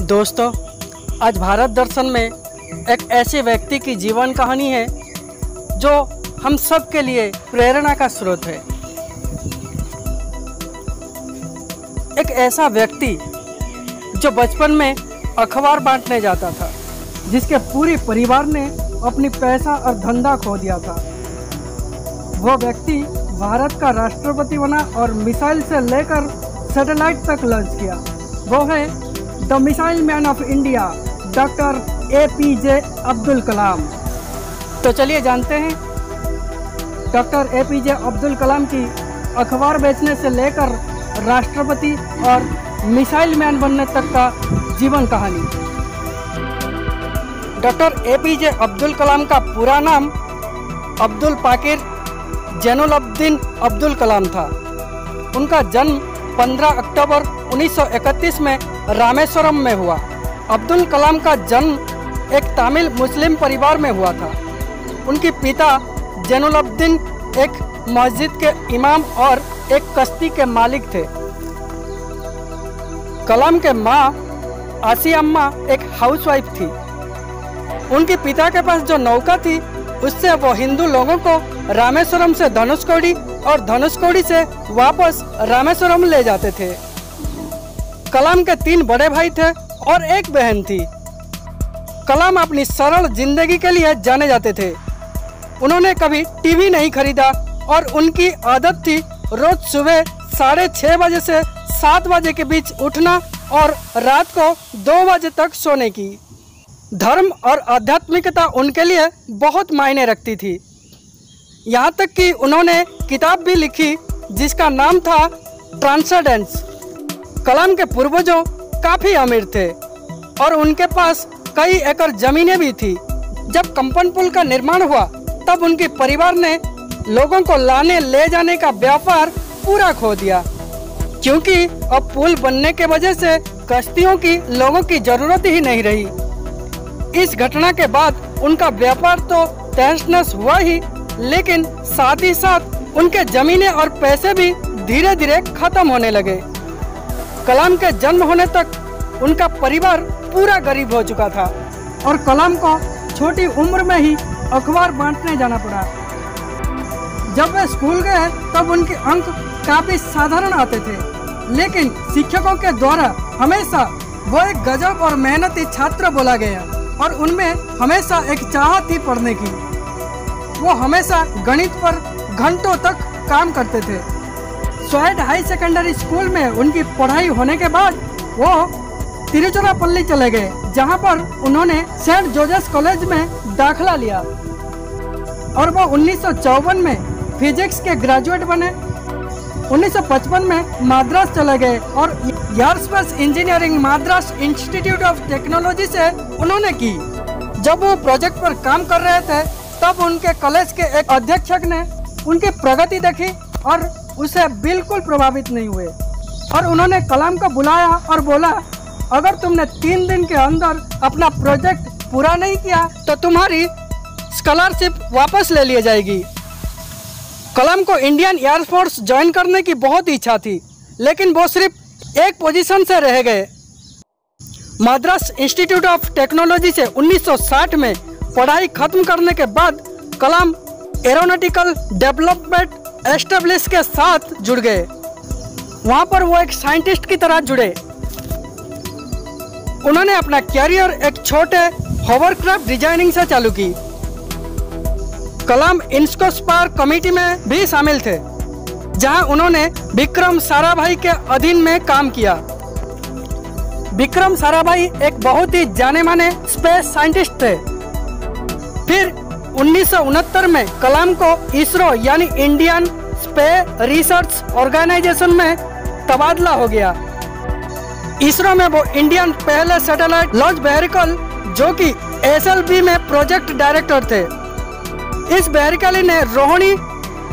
दोस्तों, आज भारत दर्शन में एक ऐसे व्यक्ति की जीवन कहानी है जो हम सब के लिए प्रेरणा का स्रोत है। एक ऐसा व्यक्ति जो बचपन में अखबार बांटने जाता था, जिसके पूरे परिवार ने अपनी पैसा और धंधा खो दिया था। वो व्यक्ति भारत का राष्ट्रपति बना और मिसाइल से लेकर सैटेलाइट तक लॉन्च किया। वो है the missile man of India, doctor APJ Abdul Kalam. तो चलिए जानते हैं डॉक्टर APJ अब्दुल कलाम की अखबार बेचने से लेकर राष्ट्रपति और मिसाइल मैन बनने तक का जीवन कहानी। डॉक्टर APJ अब्दुल कलाम का पूरा नाम अब्दुल पाकिर जैनुलब्दीन अब्दुल कलाम था। उनका जन्म 15 अक्टूबर 1931 में रामेश्वरम में हुआ। अब्दुल कलाम का जन्म एक तमिल मुस्लिम परिवार में हुआ था। उनके पिता जैनुलब्दीन एक मस्जिद के इमाम और एक कश्ती के मालिक थे। कलाम के माँ आसिया अम्मा एक हाउसवाइफ थी। उनके पिता के पास जो नौका थी उससे वो हिंदू लोगों को रामेश्वरम से धनुषकोडी और धनुषकोडी से वापस रामेश्वरम ले जाते थे। कलाम के 3 बड़े भाई थे और एक बहन थी। कलाम अपनी सरल जिंदगी के लिए जाने जाते थे। उन्होंने कभी टीवी नहीं खरीदा और उनकी आदत थी रोज सुबह 6:30 बजे से 7 बजे के बीच उठना और रात को 2 बजे तक सोने की। धर्म और आध्यात्मिकता उनके लिए बहुत मायने रखती थी। यहाँ तक कि उन्होंने किताब भी लिखी जिसका नाम था ट्रांसेंडेंस। कलाम के पूर्वजों काफ़ी अमीर थे और उनके पास कई एकड़ जमीनें भी थी। जब कंपन पुल का निर्माण हुआ तब उनके परिवार ने लोगों को लाने ले जाने का व्यापार पूरा खो दिया, क्योंकि अब पुल बनने के वजह से कश्तियों की लोगों की जरूरत ही नहीं रही। इस घटना के बाद उनका व्यापार तो तहस-नहस हुआ ही, लेकिन साथ ही साथ उनके जमीनें और पैसे भी धीरे धीरे खत्म होने लगे। कलाम के जन्म होने तक उनका परिवार पूरा गरीब हो चुका था और कलाम को छोटी उम्र में ही अखबार बांटने जाना पड़ा। जब वे स्कूल गए तब उनके अंक काफी साधारण आते थे, लेकिन शिक्षकों के द्वारा हमेशा वो एक गजब और मेहनती छात्र बोला गया और उनमें हमेशा एक चाहत थी पढ़ने की। वो हमेशा गणित पर घंटों तक काम करते थे। स्वायत्त हाई सेकेंडरी स्कूल में उनकी पढ़ाई होने के बाद वो तिरुचिरापल्ली चले गए, जहां पर उन्होंने सेंट जोसेफ कॉलेज में दाखिला लिया और वो 1954 में फिजिक्स के ग्रेजुएट बने। 1955 में मद्रास चले गए और aerospace engineering Madras institute of technology से उन्होंने की। जब वो प्रोजेक्ट पर काम कर रहे थे तब उनके कॉलेज के एक अध्यक्षक ने उनकी प्रगति देखी और उसे बिल्कुल प्रभावित नहीं हुए और उन्होंने कलाम को बुलाया और बोला, अगर तुमने 3 दिन के अंदर अपना प्रोजेक्ट पूरा नहीं किया तो तुम्हारी स्कॉलरशिप वापस ले ली जाएगी। कलाम को इंडियन एयरफोर्स ज्वाइन करने की बहुत इच्छा थी, लेकिन वो सिर्फ एक पोजीशन से रह गए। मद्रास इंस्टीट्यूट ऑफ टेक्नोलॉजी से 1960 में पढ़ाई खत्म करने के बाद कलाम एरोनॉटिकल डेवलपमेंट एस्टेब्लिश के साथ जुड़ गए। वहां पर वो एक साइंटिस्ट की तरह जुड़े। उन्होंने अपना कैरियर एक छोटे होवरक्राफ्ट डिजाइनिंग से चालू की। कलाम इंस्कोस्पायर कमेटी में भी शामिल थे, जहां उन्होंने विक्रम साराभाई के अधीन में काम किया। विक्रम साराभाई एक बहुत ही जाने माने स्पेस साइंटिस्ट थे। फिर 1969 में कलाम को इसरो यानी इंडियन स्पेस रिसर्च ऑर्गेनाइजेशन में तबादला हो गया। इसरो में वो इंडियन पहले सैटेलाइट लॉन्च व्हीकल जो कि SLV में प्रोजेक्ट डायरेक्टर थे। इस व्हीकल ने रोहिणी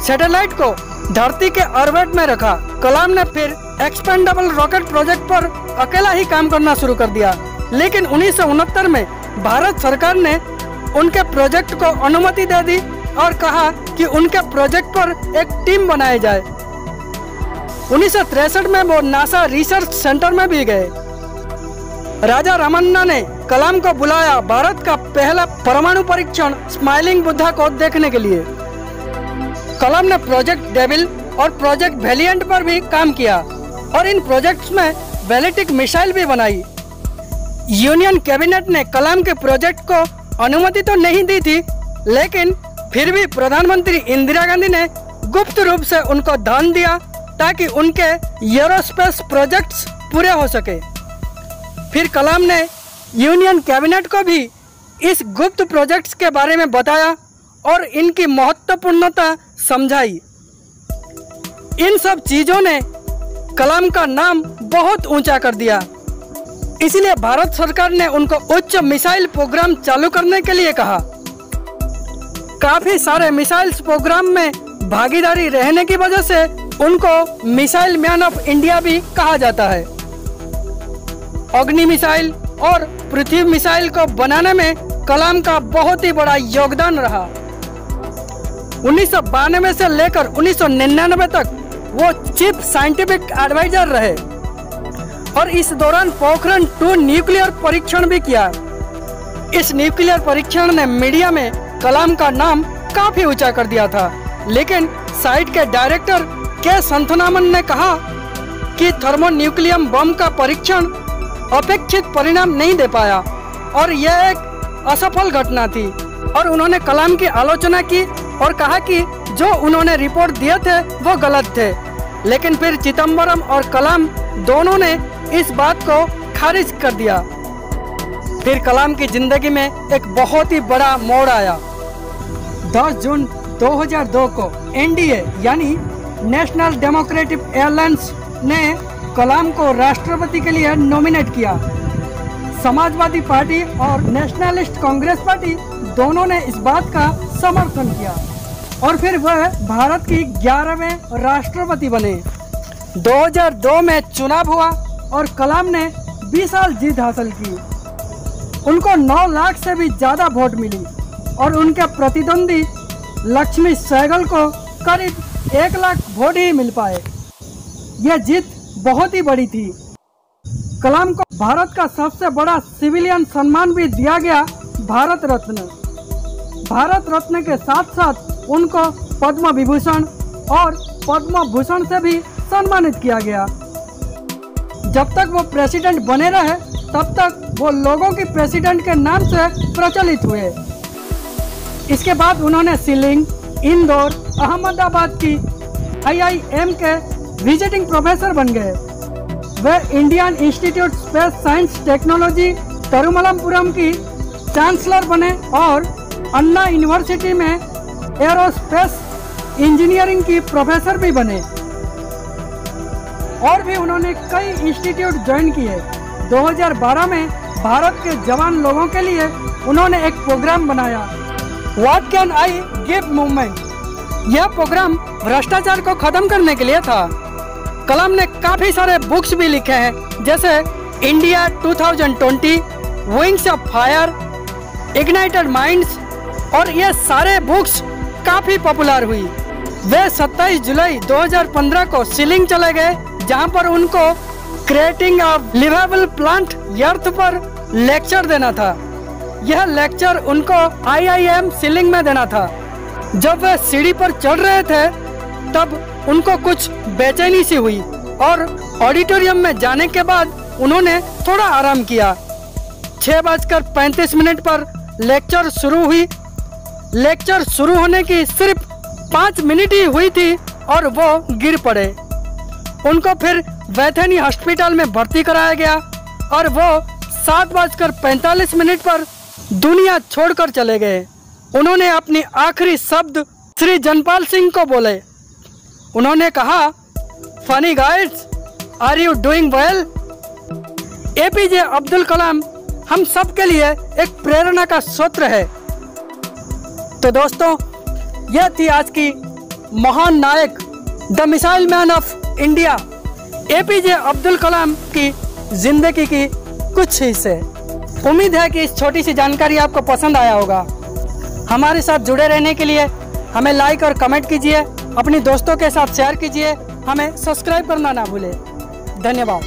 सैटेलाइट को धरती के ऑर्बिट में रखा। कलाम ने फिर एक्सपेंडेबल रॉकेट प्रोजेक्ट पर अकेला ही काम करना शुरू कर दिया, लेकिन 1969 में भारत सरकार ने उनके प्रोजेक्ट को अनुमति दे दी और कहा कि उनके प्रोजेक्ट पर एक टीम बनाई जाए। 1963 में वो नासा रिसर्च सेंटर में भी गए। राजा रामन्ना ने कलाम को बुलाया भारत का पहला परमाणु परीक्षण स्माइलिंग बुद्धा को देखने के लिए। कलाम ने प्रोजेक्ट डेविल और प्रोजेक्ट वेलिएंट पर भी काम किया और इन प्रोजेक्ट्स में बैलिस्टिक मिसाइल भी बनाई। यूनियन कैबिनेट ने कलाम के प्रोजेक्ट को अनुमति तो नहीं दी थी, लेकिन फिर भी प्रधानमंत्री इंदिरा गांधी ने गुप्त रूप से उनको धन दिया ताकि उनके एरोस्पेस प्रोजेक्ट्स पूरे हो सके। फिर कलाम ने यूनियन कैबिनेट को भी इस गुप्त प्रोजेक्ट्स के बारे में बताया और इनकी महत्वपूर्णता समझाई। इन सब चीजों ने कलाम का नाम बहुत ऊंचा कर दिया। इसलिए भारत सरकार ने उनको उच्च मिसाइल प्रोग्राम चालू करने के लिए कहा। काफी सारे मिसाइल्स प्रोग्राम में भागीदारी रहने की वजह से उनको मिसाइल मैन ऑफ इंडिया भी कहा जाता है। अग्नि मिसाइल और पृथ्वी मिसाइल को बनाने में कलाम का बहुत ही बड़ा योगदान रहा। 1992 से लेकर 1999 तक वो चीफ साइंटिफिक एडवाइजर रहे और इस दौरान पोखरण 2 न्यूक्लियर परीक्षण भी किया। इस न्यूक्लियर परीक्षण ने मीडिया में कलाम का नाम काफी ऊंचा कर दिया था, लेकिन साइट के डायरेक्टर के संथनामन ने कहा कि थर्मोन्यूक्लियम बम का परीक्षण अपेक्षित परिणाम नहीं दे पाया और यह एक असफल घटना थी। और उन्होंने कलाम की आलोचना की और कहा कि जो उन्होंने रिपोर्ट दिए थे वो गलत थे। लेकिन फिर चिदम्बरम और कलाम दोनों ने इस बात को खारिज कर दिया। फिर कलाम की जिंदगी में एक बहुत ही बड़ा मोड़ आया। 10 जून 2002 को एनडीए यानी नेशनल डेमोक्रेटिक एलायंस ने कलाम को राष्ट्रपति के लिए नॉमिनेट किया। समाजवादी पार्टी और नेशनलिस्ट कांग्रेस पार्टी दोनों ने इस बात का समर्थन किया और फिर वह भारत की 11वें राष्ट्रपति बने। 2002 में चुनाव हुआ और कलाम ने 20 साल जीत हासिल की। उनको 9 लाख से भी ज्यादा वोट मिली और उनके प्रतिद्वंदी लक्ष्मी सहगल को करीब 1 लाख वोट ही मिल पाए। यह जीत बहुत ही बड़ी थी। कलाम को भारत का सबसे बड़ा सिविलियन सम्मान भी दिया गया, भारत रत्न। भारत रत्न के साथ साथ उनको पद्म विभूषण और पद्म भूषण से भी सम्मानित किया गया। जब तक वो प्रेसिडेंट बने रहे तब तक वो लोगों की प्रेसिडेंट के नाम से प्रचलित हुए। इसके बाद उन्होंने शिलिंग, इंदौर, अहमदाबाद की IIM के विजिटिंग प्रोफेसर बन गए। वे Indian institute space science technology Tirumalapuram की चांसलर बने और अन्ना यूनिवर्सिटी में एरोस्पेस इंजीनियरिंग की प्रोफेसर भी बने। और भी उन्होंने कई इंस्टीट्यूट ज्वाइन किए। 2012 में भारत के जवान लोगों के लिए उन्होंने एक प्रोग्राम बनाया, what can I give movement. यह प्रोग्राम भ्रष्टाचार को खत्म करने के लिए था। कलाम ने काफी सारे बुक्स भी लिखे हैं, जैसे India 2020, wings of fire, ignited minds, और ये सारे बुक्स काफी पॉपुलर हुई। वे 27 जुलाई 2015 को शिलिंग चले गए, जहां पर उनको क्रिएटिंग अ लिवेबल प्लांट अर्थ पर लेक्चर देना था। यह लेक्चर उनको IIM शिलिंग में देना था। जब वे सीढ़ी पर चढ़ रहे थे तब उनको कुछ बेचैनी सी हुई और ऑडिटोरियम में जाने के बाद उन्होंने थोड़ा आराम किया। 6:35 पर लेक्चर शुरू हुई। लेक्चर शुरू होने की सिर्फ 5 मिनट ही हुई थी और वो गिर पड़े। उनको फिर वैथनी हॉस्पिटल में भर्ती कराया गया और वो 7:45 पर दुनिया छोड़कर चले गए। उन्होंने अपनी आखिरी शब्द श्री जनपाल सिंह को बोले। उन्होंने कहा, funny guides, are you doing well. APJ Abdul Kalam हम सब के लिए एक प्रेरणा का स्रोत है। तो दोस्तों, यह थी आज की महान नायक, the missile man of India, APJ Abdul Kalam की जिंदगी की कुछ हिस्से। उम्मीद है कि इस छोटी सी जानकारी आपको पसंद आया होगा। हमारे साथ जुड़े रहने के लिए हमें लाइक और कमेंट कीजिए, अपने दोस्तों के साथ शेयर कीजिए, हमें सब्सक्राइब करना ना भूलें। धन्यवाद।